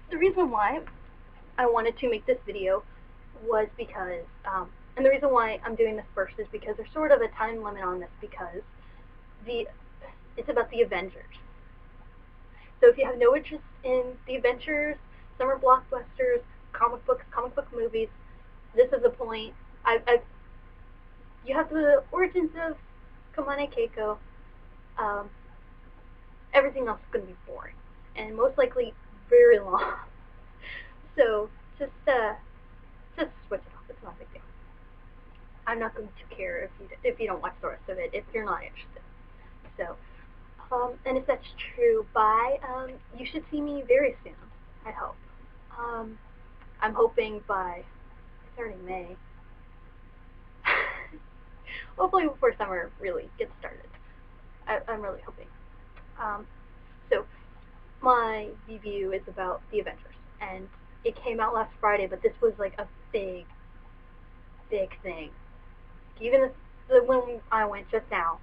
the reason why I wanted to make this video was because, and the reason why I'm doing this first is because there's sort of a time limit on this because it's about the Avengers. So if you have no interest in the Avengers, summer blockbusters, comic book movies, this is the point. You have the origins of Komane Keiko. Um, Everything else is going to be boring and most likely very long. So just switch it off. It's not a big deal. I'm not going to care if you don't watch the rest of it if you're not interested. So, and if that's true, you should see me very soon. I hope. Um, I'm hoping by it's already May. Hopefully before summer really gets started. I'm really hoping. Um, so my review is about the Avengers, and it came out last Friday, but this was like a big thing. Even when I went just now,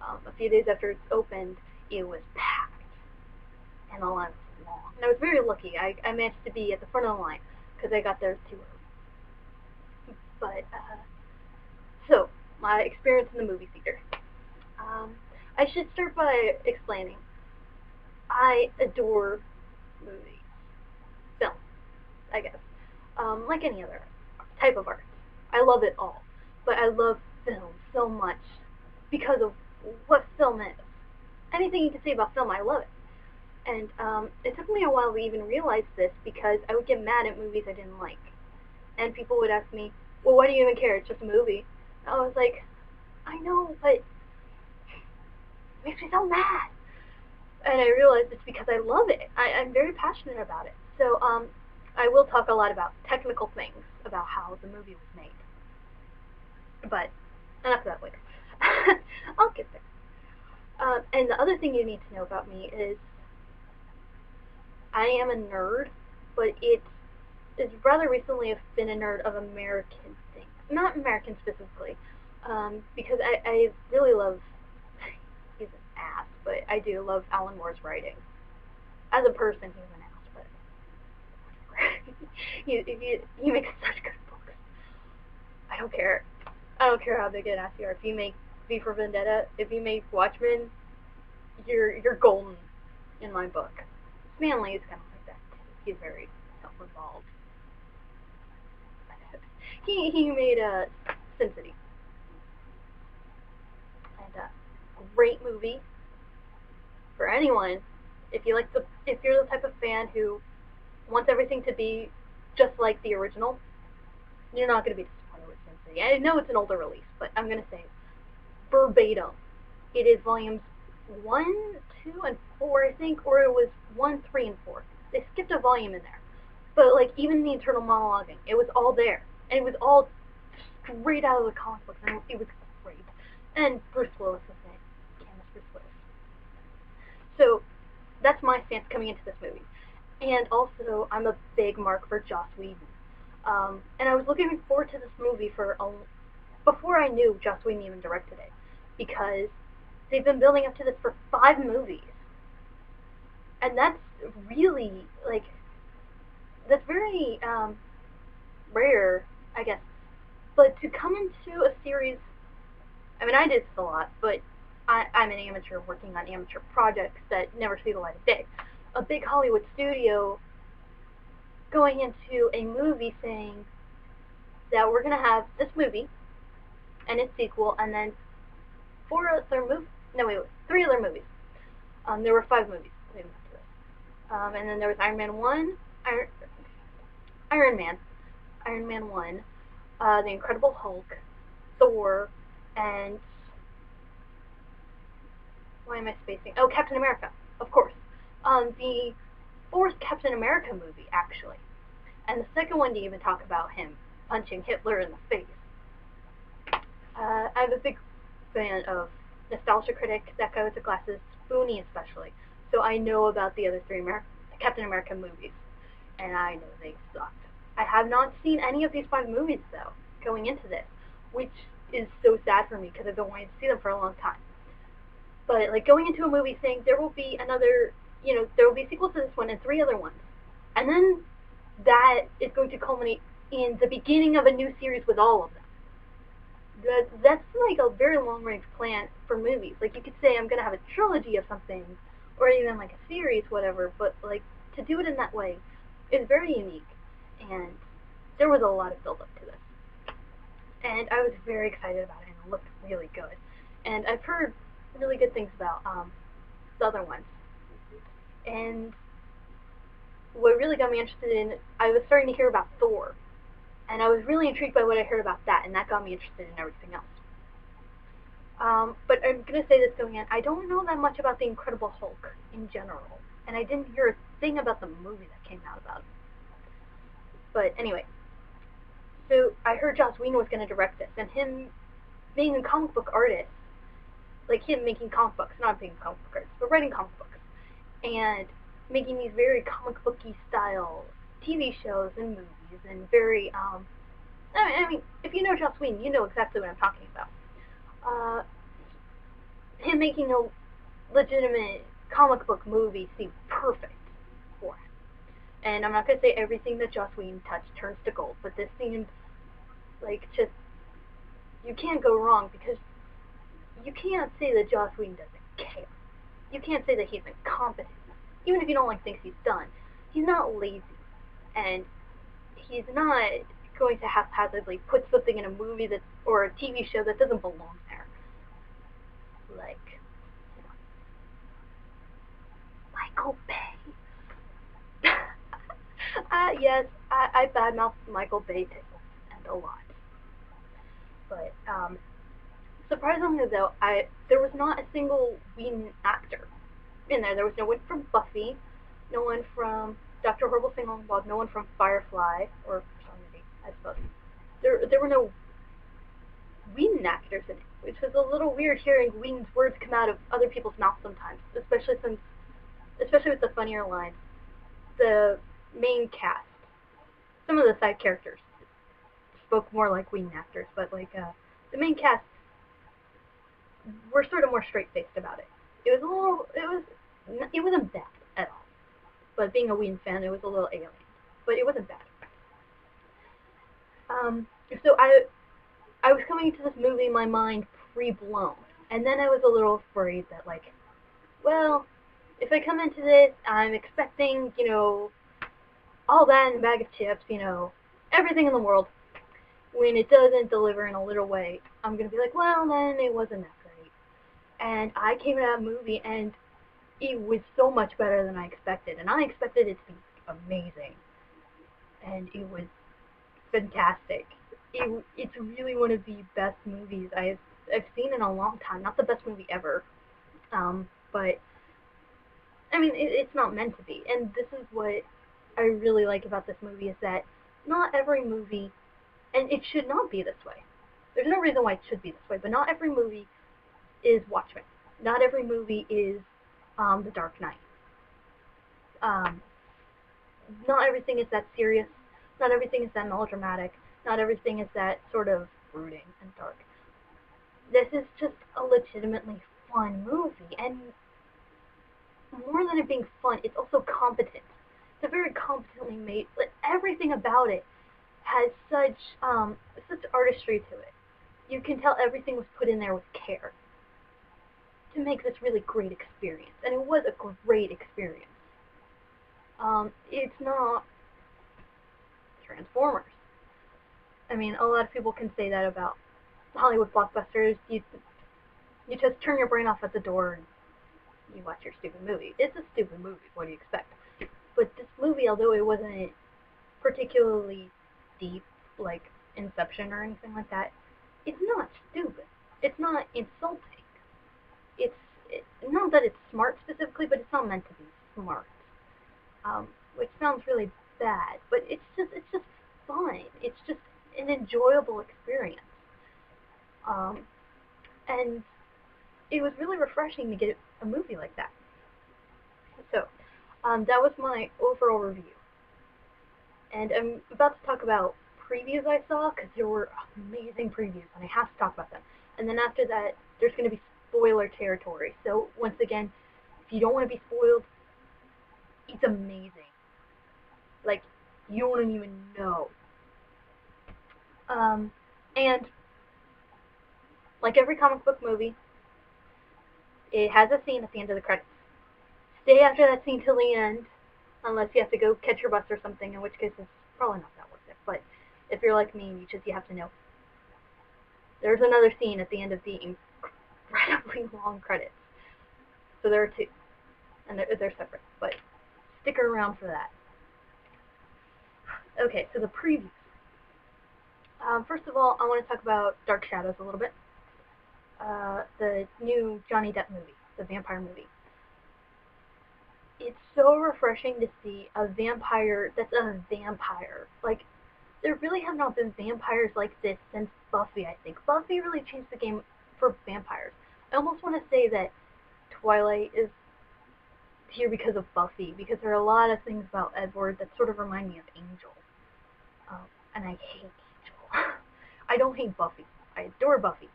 a few days after it's opened, it was packed, and the line was long. And I was very lucky. I managed to be at the front of the line because I got there too early. But so my experience in the movie theater. I should start by explaining. I adore movies, film, I guess, like any other type of art. I love it all, but I love film so much because of what film is. Anything you can say about film, I love it. And it took me a while to even realize this because I would get mad at movies I didn't like. And people would ask me, well, why do you even care? It's just a movie. And I was like, I know, but it makes me so mad. And I realized it's because I love it. I'm very passionate about it. So I will talk a lot about technical things about how the movie was made. But enough of that later. I'll get there. And the other thing you need to know about me is I am a nerd, but it's rather recently I've been a nerd of American things. Not American specifically, because I really love, he's an ass, but I do love Alan Moore's writing. As a person, he's an ass, but he makes such good books. I don't care. I don't care how big an ass you are. If you make V for Vendetta, if you make Watchmen, you're golden in my book. Manly is kind of like that too. He's very self-involved. He made Sin City, and great movie for anyone. If you're the type of fan who wants everything to be just like the original, you're not going to be disappointed with Sin City. I know it's an older release, but I'm going to say verbatim. It is volumes 1, 2, and 4, I think, or it was 1, 3, and 4. They skipped a volume in there. But, like, even the internal monologuing, it was all there. And it was all straight out of the comic books, and it was great. And Bruce Willis was in it. Candace Bruce Willis. So, that's my stance coming into this movie. And also, I'm a big mark for Joss Whedon. And I was looking forward to this movie before I knew Joss Whedon even directed it. Because they've been building up to this for 5 movies. And that's really, like, that's very rare, I guess. But to come into a series, I mean, I did this a lot, but I'm an amateur working on amateur projects that never see the light of day. A big Hollywood studio going into a movie saying that we're going to have this movie and its sequel, and then 3 other movies. There were 5 movies leading up to this. And then there was Iron Man 1, Iron Man 1, The Incredible Hulk, Thor, and why am I spacing? Oh, Captain America, of course. The 4th Captain America movie, actually. And the second one to even talk about him punching Hitler in the face. I'm a big fan of nostalgia critic, that guy with the glasses, Spoonie especially. So I know about the other 3 Captain America movies, and I know they sucked. I have not seen any of these 5 movies, though, going into this, which is so sad for me because I've been wanting to see them for a long time. But, like, going into a movie saying there will be another, there will be a sequel to this one and 3 other ones. And then that is going to culminate in the beginning of a new series with all of them. That's like a very long range plan for movies. Like, you could say I'm going to have a trilogy of something, or even like a series, whatever, but like to do it in that way is very unique, and there was a lot of build up to this. And I was very excited about it, and it looked really good. And I've heard really good things about the other ones. And what really got me interested in, I was starting to hear about Thor, and I was really intrigued by what I heard about that, and that got me interested in everything else. But I'm going to say this going in, I don't know that much about the Incredible Hulk in general, and I didn't hear a thing about the movie that came out about it. But anyway, so I heard Joss Whedon was going to direct this, and him being a comic book artist, like him making comic books, not being a comic book artist, but writing comic books, and making these very comic booky style TV shows and movies, and very, I mean, if you know Joss Whedon, you know exactly what I'm talking about. Him making a legitimate comic book movie seemed perfect for him. And I'm not going to say everything that Joss Whedon touched turns to gold, but this seemed like just, you can't go wrong, because you can't say that Joss Whedon doesn't care. You can't say that he's incompetent. Even if you don't like things he's done, he's not lazy. And he's not going to haphazardly put something in a movie that, or a TV show that doesn't belong there. Like, you know, Michael Bay. Yes, I badmouth Michael Bay too, and a lot. But surprisingly though, there was not a single Whedon actor in there. There was no one from Buffy, no one from Dr. Horrible Sing-Along Blog, no one from Firefly, or Comedy, I suppose. There were no Whedon actors in it, which was a little weird hearing Whedon's words come out of other people's mouths sometimes, especially with the funnier lines. The main cast, some of the side characters spoke more like Whedon actors, but like the main cast were sort of more straight-faced about it. It wasn't bad at all. But being a Whedon fan, it was a little alien, but it wasn't bad. So I was coming into this movie in my mind pre-blown, and then I was a little afraid that, like, well, if I come into this, I'm expecting, you know, all that in a bag of chips, you know, everything in the world. When it doesn't deliver in a little way, I'm going to be like, well, then it wasn't that great. And I came to that movie, and it was so much better than I expected. And I expected it to be amazing. And it was fantastic. It's really one of the best movies I've seen in a long time. Not the best movie ever. But, I mean, it's not meant to be. And this is what I really like about this movie, is that not every movie, and it should not be this way. There's no reason why it should be this way, but not every movie is Watchmen. Not every movie is The Dark Knight. Not everything is that serious. Not everything is that melodramatic. Not everything is that sort of brooding and dark. This is just a legitimately fun movie, and more than it being fun, it's also competent. It's a very competently made. Like, everything about it has such artistry to it. You can tell everything was put in there with care to make this really great experience, and it was a great experience. It's not Transformers. I mean, a lot of people can say that about Hollywood blockbusters. You just turn your brain off at the door and you watch your stupid movie. It's a stupid movie. What do you expect? But this movie, although it wasn't particularly deep, like Inception or anything like that, it's not stupid. It's not insulting. It's not that it's smart specifically, but it's not meant to be smart. Which sounds really bad, but it's just fun. It's just an enjoyable experience. And it was really refreshing to get a movie like that. So, that was my overall review. And I'm about to talk about previews I saw, because there were amazing previews, and I have to talk about them. And then after that, there's going to be spoiler territory. So, once again, if you don't want to be spoiled, it's amazing. Like, you wouldn't even know. And like every comic book movie, it has a scene at the end of the credits. Stay after that scene till the end, unless you have to go catch your bus or something, in which case it's probably not that worth it. But if you're like me, you have to know. There's another scene at the end of the incredibly long credits. So there are two, and they're separate, but stick around for that. Okay, so the previews. First of all, I want to talk about Dark Shadows a little bit. The new Johnny Depp movie, the vampire movie. It's so refreshing to see a vampire that's a vampire. Like, there really have not been vampires like this since Buffy, I think. Buffy really changed the game for vampires. I almost want to say that Twilight is here because of Buffy, because there are a lot of things about Edward that sort of remind me of Angel. And I hate Angel. I don't hate Buffy. I adore Buffy.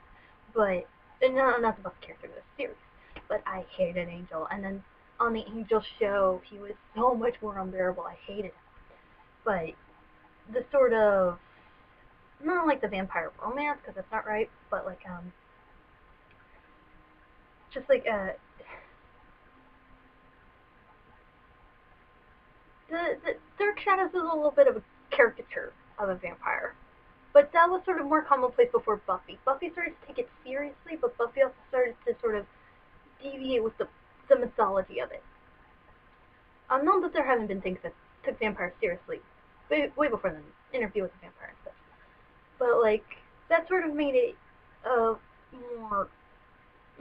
But, no, not the Buffy character, the series. But I hated Angel. And then on the Angel show, he was so much more unbearable. I hated him. But the sort of, not like the vampire romance, because that's not right, but like, just like, the Dark Shadows is a little bit of a caricature of a vampire. But that was sort of more commonplace before Buffy. Buffy started to take it seriously, but Buffy also started to sort of deviate with the mythology of it. Not that there haven't been things that took vampires seriously, way before then, Interview with the Vampire and stuff. But, like, that sort of made it a more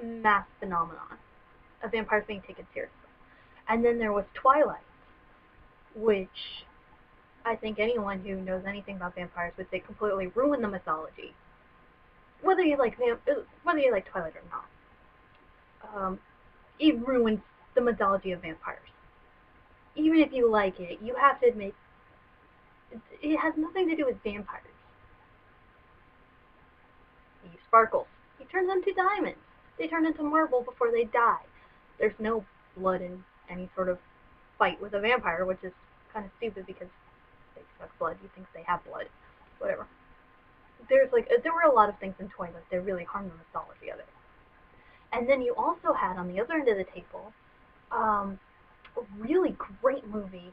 mass phenomenon of vampires being taken seriously. And then there was Twilight, which I think anyone who knows anything about vampires would say completely ruined the mythology. Whether you like Twilight or not, it ruins the mythology of vampires. Even if you like it, you have to admit it has nothing to do with vampires. He sparkles. He turns into diamonds. They turn into marble before they die. There's no blood in any sort of fight with a vampire, which is kind of stupid because they suck blood. You think they have blood. Whatever. There were a lot of things in Twilight that really harmed the mythology of it. And then you also had, on the other end of the table, a really great movie,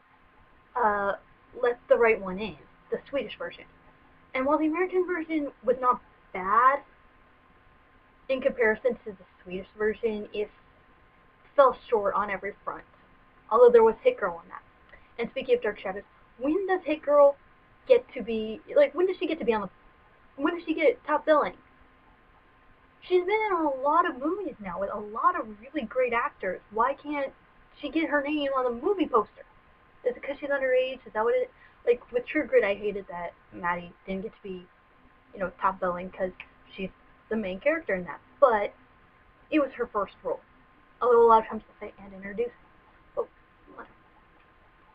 Let the Right One In, the Swedish version. And while the American version was not bad, in comparison to the Swedish version, it fell short on every front. Although there was Hit Girl in that. And speaking of Dark Shadows, when does Hit Girl get to be, like, when does she get top billing? She's been in a lot of movies now with a lot of really great actors. Why can't she get her name on the movie poster? Is it because she's underage? Is that what it is? Like, with True Grit, I hated that Maddie didn't get to be, top billing because she's the main character in that. But it was her first role. Although a lot of times they'll say, and introduce.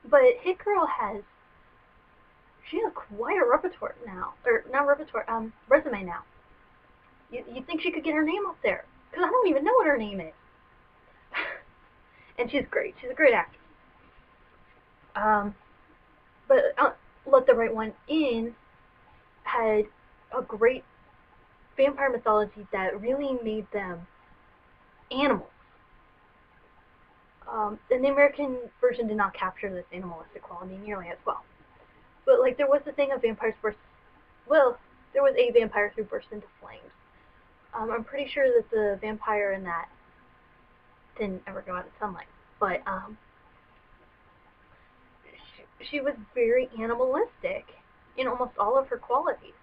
But Hit Girl she has quite a repertoire now. Or, not repertoire, resume now. You'd think she could get her name up there. Because I don't even know what her name is. And she's great. She's a great actress. But Let the Right One In had a great vampire mythology that really made them animals. And the American version did not capture this animalistic quality nearly as well. But, like, there was the thing of vampires there was a vampire who burst into flames. I'm pretty sure that the vampire in that didn't ever go out in sunlight. But, she was very animalistic in almost all of her qualities,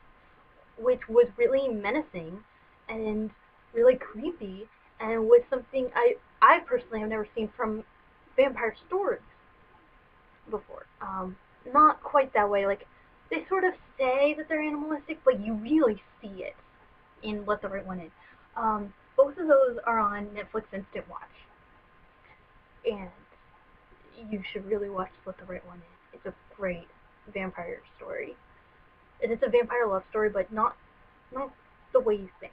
which was really menacing and really creepy, and was something I personally have never seen from vampire stories before. Not quite that way. Like, they sort of say that they're animalistic, but you really see it in Let the Right One In. Both of those are on Netflix Instant Watch. And you should really watch Let the Right One In. It's a great vampire story. And it's a vampire love story, but not the way you think.